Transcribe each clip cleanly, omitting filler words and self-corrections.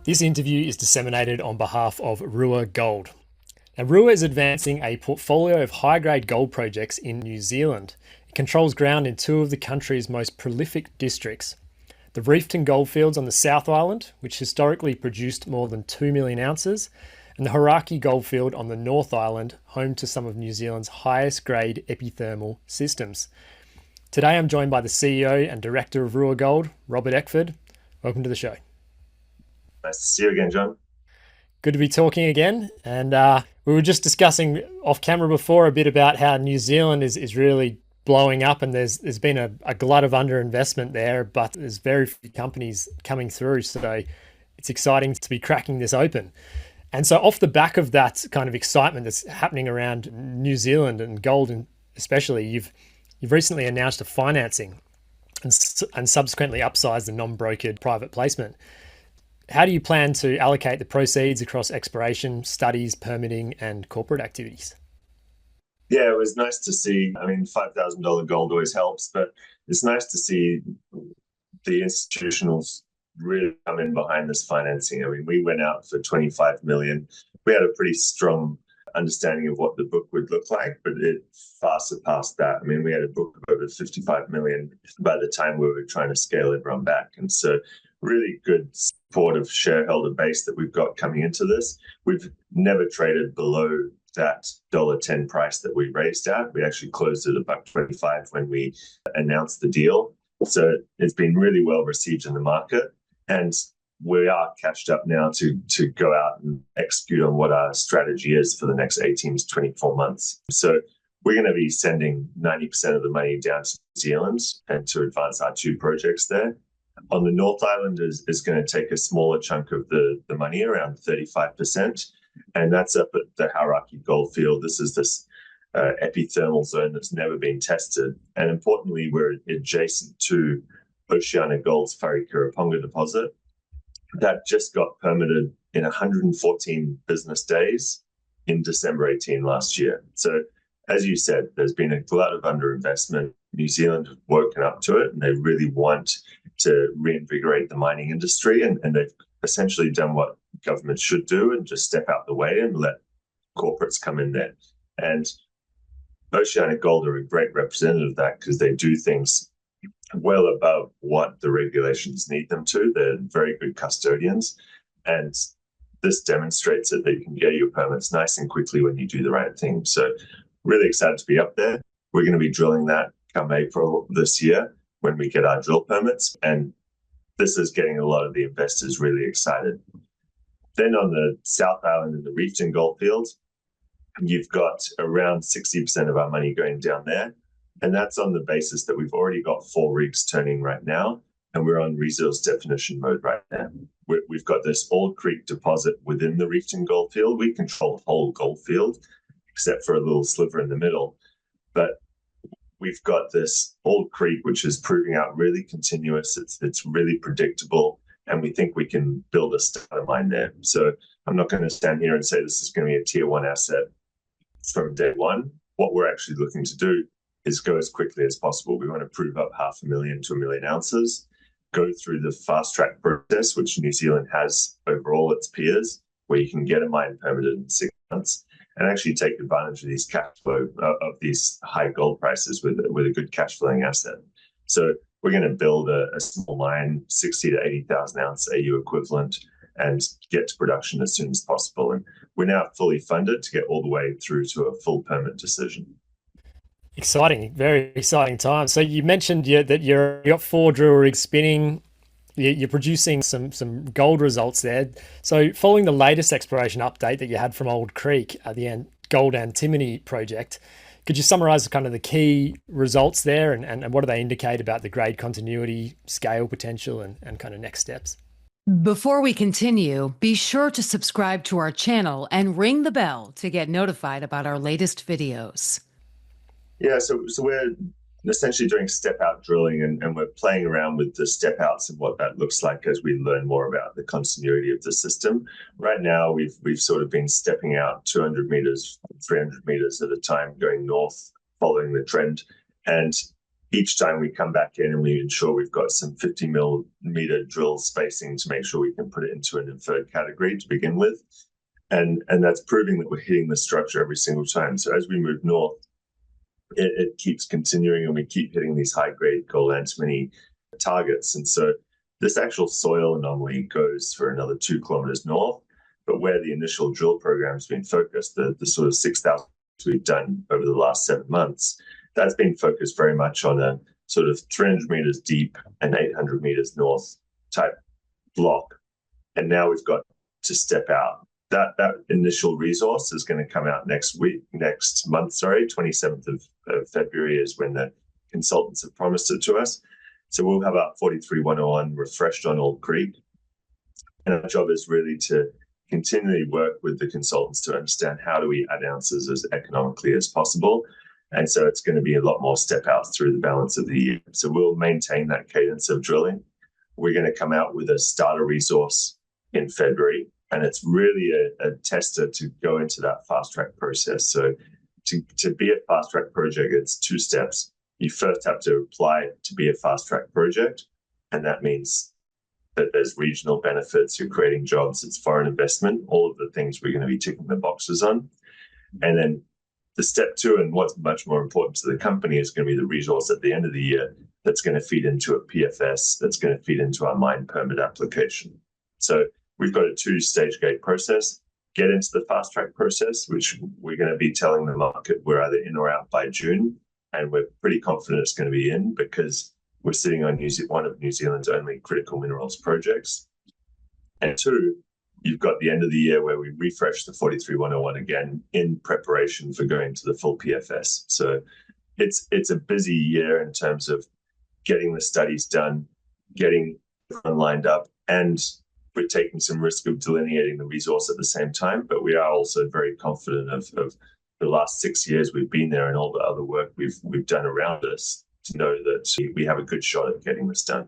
This interview is disseminated on behalf of Rua Gold. Now, Rua is advancing a portfolio of high-grade gold projects in New Zealand. It controls ground in two of the country's most prolific districts. The Reefton Goldfields on the South Island, which historically produced more than 2 million ounces, and the Hauraki Goldfield on the North Island, home to some of New Zealand's highest-grade epithermal systems. Today I'm joined by the CEO and Director of Rua Gold, Robert Eckford. Welcome to the show. Nice to see you again, John. Good to be talking again. And we were just discussing off camera before a bit about how New Zealand is really blowing up, and there's been a glut of underinvestment there, but there's very few companies coming through. So it's exciting to be cracking this open. And so off the back of that kind of excitement that's happening around New Zealand and gold, and especially, you've recently announced a financing and subsequently upsized the non-brokered private placement. How do you plan to allocate the proceeds across exploration, studies, permitting, and corporate activities? Yeah, it was nice to see. I mean, $5,000 gold always helps, but it's nice to see the institutionals really come in behind this financing. I mean, we went out for 25 million. We had a pretty strong understanding of what the book would look like, but it far surpassed that. I mean, we had a book of over 55 million by the time we were trying to scale everyone back. And so really good supportive shareholder base that we've got coming into this. We've never traded below that $1.10 price that we raised at. We actually closed at $1.25 when we announced the deal. So it's been really well received in the market. And we are cashed up now to go out and execute on what our strategy is for the next 18 to 24 months. So we're going to be sending 90% of the money down to New Zealand and to advance our two projects there. On the North Island is going to take a smaller chunk of the money, around 35%, and that's up at the Hauraki Goldfield. This is this epithermal zone that's never been tested, and importantly, we're adjacent to OceanaGold's Wharekirauponga deposit that just got permitted in 114 business days in December 18 last year. So, as you said, there's been a glut of underinvestment. New Zealand have woken up to it, and they really want to reinvigorate the mining industry, and they've essentially done what governments should do and just step out the way and let corporates come in there. And OceanaGold are a great representative of that because they do things well above what the regulations need them to. They're very good custodians, and this demonstrates that you can get your permits nice and quickly when you do the right thing. So really excited to be up there. We're going to be drilling that come April this year when we get our drill permits, and this is getting a lot of the investors really excited. Then on the South Island in the Reefton Goldfield, you've got around 60% of our money going down there, and that's on the basis that we've already got 4 rigs turning right now, and we're on resource definition mode right now. We've got this Auld Creek deposit within the Reefton Goldfield. We control the whole goldfield, except for a little sliver in the middle, but we've got this Auld Creek, which is proving out really continuous. It's really predictable, and we think we can build a starter mine there. So I'm not going to stand here and say this is going to be a tier 1 asset from day one. What we're actually looking to do is go as quickly as possible. We want to prove up 500,000 to 1 million ounces, go through the fast track process, which New Zealand has over all its peers, where you can get a mine permitted in 6 months, and actually take advantage of these cash flow of these high gold prices with a good cash flowing asset. So we're going to build a small mine, 60 to 80,000 ounce AU equivalent, and get to production as soon as possible. And we're now fully funded to get all the way through to a full permit decision. Exciting, very exciting time. So you mentioned that you've got 4 drill rigs spinning. You're producing some gold results there. So following the latest exploration update that you had from Auld Creek at the Gold Antimony project, could you summarize kind of the key results there and what do they indicate about the grade continuity, scale potential, and kind of next steps? Before we continue, be sure to subscribe to our channel and ring the bell to get notified about our latest videos. Yeah, so we're essentially doing step out drilling, and we're playing around with the step outs and what that looks like as we learn more about the continuity of the system. Right now, we've sort of been stepping out 200 meters, 300 meters at a time, going north, following the trend. And each time we come back in and we ensure we've got some 50 millimeter drill spacing to make sure we can put it into an inferred category to begin with. And that's proving that we're hitting the structure every single time. So as we move north, it keeps continuing and we keep hitting these high-grade gold antimony targets. And so this actual soil anomaly goes for another 2 kilometers north, but where the initial drill program's been focused, the sort of 6,000 we've done over the last 7 months, that's been focused very much on a sort of 300 meters deep and 800 meters north type block. And now we've got to step out. That initial resource is going to come out next month, 27th of February is when the consultants have promised it to us. So we'll have our 43101 refreshed on Auld Creek. And our job is really to continually work with the consultants to understand how do we add ounces as economically as possible. And so it's going to be a lot more step outs through the balance of the year. So we'll maintain that cadence of drilling. We're going to come out with a starter resource in February. And it's really a tester to go into that fast track process. So to be a fast track project, it's 2 steps. You first have to apply to be a fast track project. And that means that there's regional benefits, you're creating jobs, it's foreign investment, all of the things we're going to be ticking the boxes on. And then the step 2, and what's much more important to the company, is going to be the resource at the end of the year that's going to feed into a PFS, that's going to feed into our mine permit application. So we've got a 2-stage gate process, get into the fast track process, which we're going to be telling the market we're either in or out by June. And we're pretty confident it's going to be in because we're sitting on one of New Zealand's only critical minerals projects. And 2, you've got the end of the year where we refresh the 43101 again in preparation for going to the full PFS. So it's a busy year in terms of getting the studies done, getting everyone lined up, and we're taking some risk of delineating the resource at the same time. But we are also very confident of the last 6 years we've been there and all the other work we've done around us to know that we have a good shot at getting this done.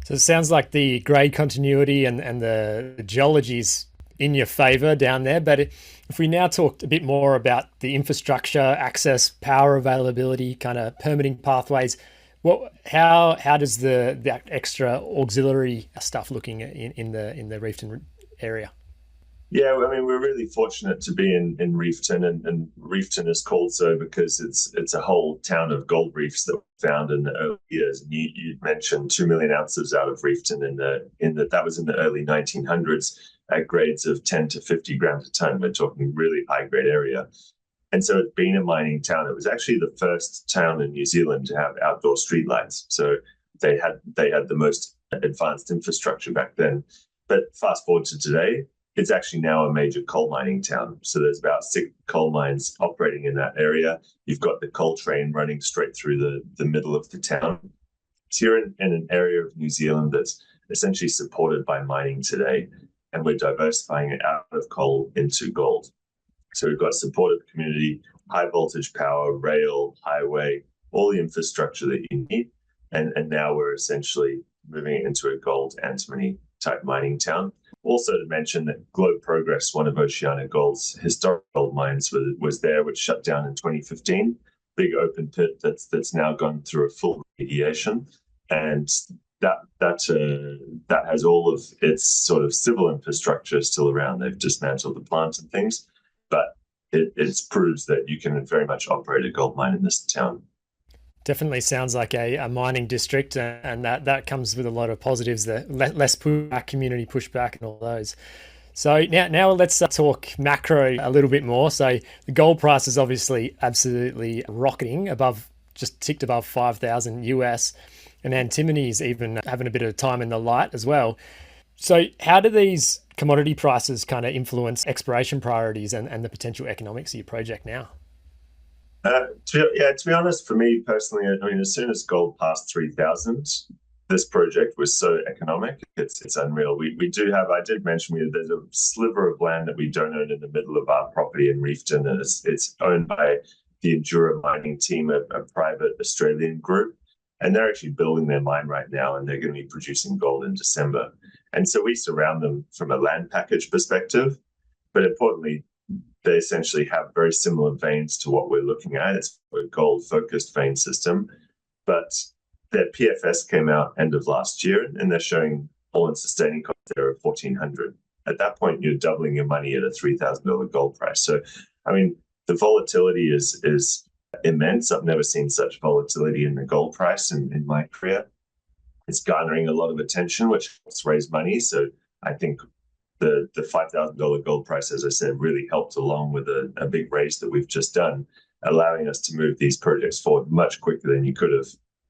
So it sounds like the grade continuity and the geology's in your favor down there. But if we now talked a bit more about the infrastructure, access, power availability, kind of permitting pathways, how does that extra auxiliary stuff looking in the Reefton area? Yeah, I mean, we're really fortunate to be in Reefton, and Reefton is called so because it's a whole town of gold reefs that were found in the early years. And you mentioned 2 million ounces out of Reefton that was in the early 1900s at grades of 10 to 50 grams a ton. We're talking really high grade area. And so it's been a mining town. It was actually the first town in New Zealand to have outdoor streetlights. So they had the most advanced infrastructure back then. But fast forward to today, it's actually now a major coal mining town. So there's about 6 coal mines operating in that area. You've got the coal train running straight through the middle of the town. So you're in an area of New Zealand that's essentially supported by mining today, and we're diversifying it out of coal into gold. So we've got supportive community, high voltage power, rail, highway, all the infrastructure that you need. And now we're essentially moving it into a gold antimony type mining town. Also to mention that Globe Progress, one of Oceana Gold's historic gold mines, was there, which shut down in 2015. Big open pit that's now gone through a full remediation, and that has all of its sort of civil infrastructure still around. They've dismantled the plant and things, but it proves that you can very much operate a gold mine in this town. Definitely sounds like a mining district, and that comes with a lot of positives, the less pushback, community pushback, and all those. So now let's talk macro a little bit more. So the gold price is obviously absolutely rocketing, just ticked above 5,000 US, and antimony is even having a bit of time in the light as well. So how do these commodity prices kind of influence exploration priorities and the potential economics of your project now? To be honest, for me personally, I mean, as soon as gold passed 3,000, this project was so economic. It's unreal. We do have, I did mention, there's a sliver of land that we don't own in the middle of our property in Reefton, and it's owned by the Endura mining team, a private Australian group, and they're actually building their mine right now, and they're going to be producing gold in December. And so we surround them from a land package perspective, but importantly, they essentially have very similar veins to what we're looking at. It's a gold-focused vein system. but their PFS came out end of last year, and they're showing all-in sustaining cost there of $1,400. At that point, you're doubling your money at a $3,000 gold price. So, I mean, the volatility is immense. I've never seen such volatility in the gold price in my career. It's garnering a lot of attention, which helps raise money. So I think the $5,000 gold price, as I said, really helped along with a big raise that we've just done, allowing us to move these projects forward much quicker than you could have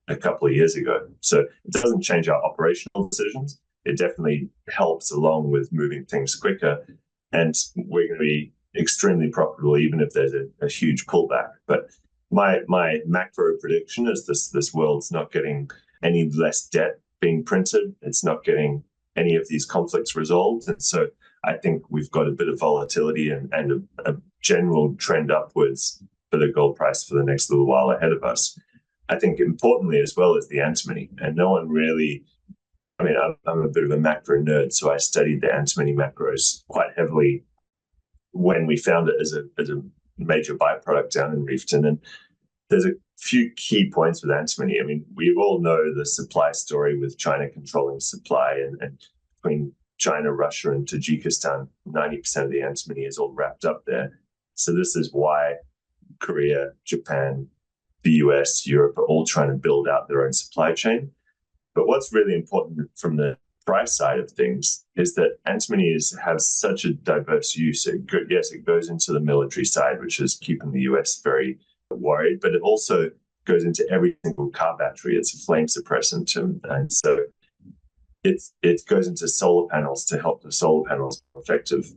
a couple of years ago. So it doesn't change our operational decisions. It definitely helps along with moving things quicker. And we're going to be extremely profitable, even if there's a huge pullback. But my macro prediction is this world's not getting any less debt being printed. It's not getting any of these conflicts resolved. And so I think we've got a bit of volatility and a general trend upwards for the gold price for the next little while ahead of us. I think importantly as well is the antimony. And no one really, I mean, I'm a bit of a macro nerd, so I studied the antimony macros quite heavily when we found it as a major byproduct down in Reefton. And there's a few key points with antimony. I mean, we all know the supply story with China controlling supply, and between China, Russia, and Tajikistan, 90% of the antimony is all wrapped up there. So this is why Korea, Japan, the US, Europe are all trying to build out their own supply chain. But what's really important from the price side of things is that antimony has such a diverse use. Yes, it goes into the military side, which is keeping the US very worried, but it also goes into every single car battery. It's a flame suppressant, and so it goes into solar panels to help the solar panels be effective.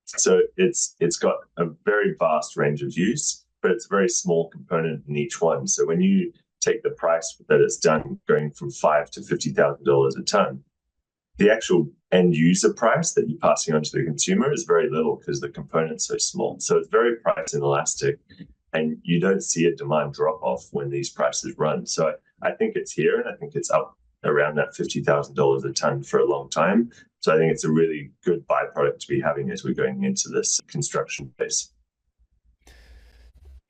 So it's got a very vast range of use, but it's a very small component in each one. So when you take the price that it's done going from $5,000 to $50,000 a ton, the actual end user price that you're passing on to the consumer is very little because the component's so small. So it's very price inelastic, and you don't see a demand drop off when these prices run. So I think it's here, and I think it's up around that $50,000 a ton for a long time. So I think it's a really good byproduct to be having as we're going into this construction phase.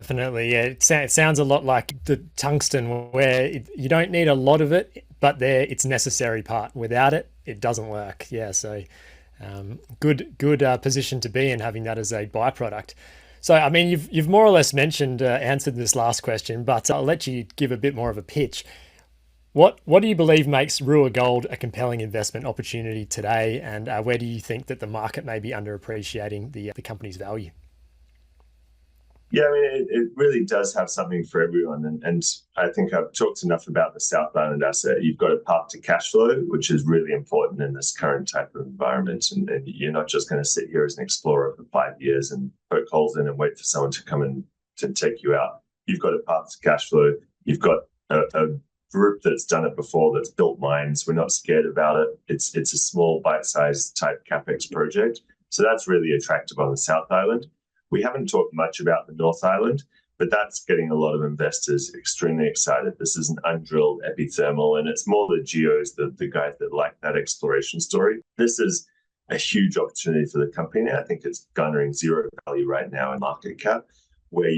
Definitely, yeah. It sounds a lot like the tungsten, where you don't need a lot of it, but it's necessary part. Without it, it doesn't work. Yeah, so good position to be in, having that as a byproduct. So, I mean, you've more or less answered this last question, but I'll let you give a bit more of a pitch. What do you believe makes Rua Gold a compelling investment opportunity today, and where do you think that the market may be underappreciating the company's value? Yeah, I mean, it really does have something for everyone. And I think I've talked enough about the South Island asset. You've got a path to cash flow, which is really important in this current type of environment. And you're not just going to sit here as an explorer for 5 years and poke holes in and wait for someone to come in to take you out. You've got a path to cash flow. You've got a group that's done it before, that's built mines. We're not scared about it. It's a small bite-sized type CapEx project. So that's really attractive on the South Island. We haven't talked much about the North Island, but that's getting a lot of investors extremely excited. This is an undrilled epithermal, and it's more the geos, the guys that like that exploration story. This is a huge opportunity for the company. I think it's garnering zero value right now in market cap, where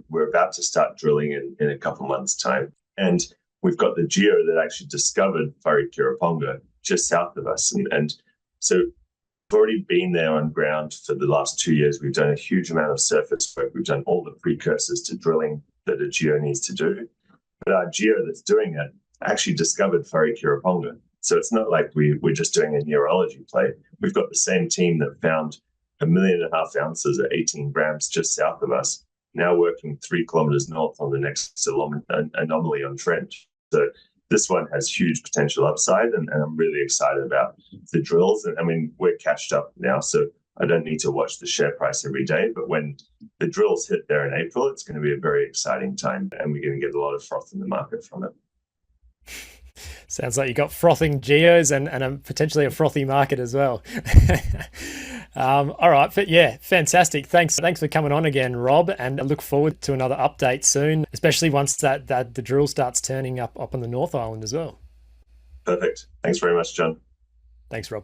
we're about to start drilling in a couple months' time. And we've got the geo that actually discovered Wharekirauponga just south of us. And so we've already been there on ground for the last 2 years. We've done a huge amount of surface work. We've done all the precursors to drilling that a geo needs to do. But our geo that's doing it actually discovered Wharekirauponga. So it's not like we're just doing a neurology play. We've got the same team that found 1.5 million ounces at 18 grams just south of us, now working 3 kilometers north on the next anomaly on trend. So this one has huge potential upside, and I'm really excited about the drills. And I mean, we're cashed up now, so I don't need to watch the share price every day. But when the drills hit there in April, it's going to be a very exciting time, and we're going to get a lot of froth in the market from it. Sounds like you got frothing geos and potentially a frothy market as well. All right, but yeah, fantastic. Thanks for coming on again, Rob, and I look forward to another update soon, especially once that the drill starts turning up on the North Island as well. Perfect. Thanks very much, John. Thanks, Rob.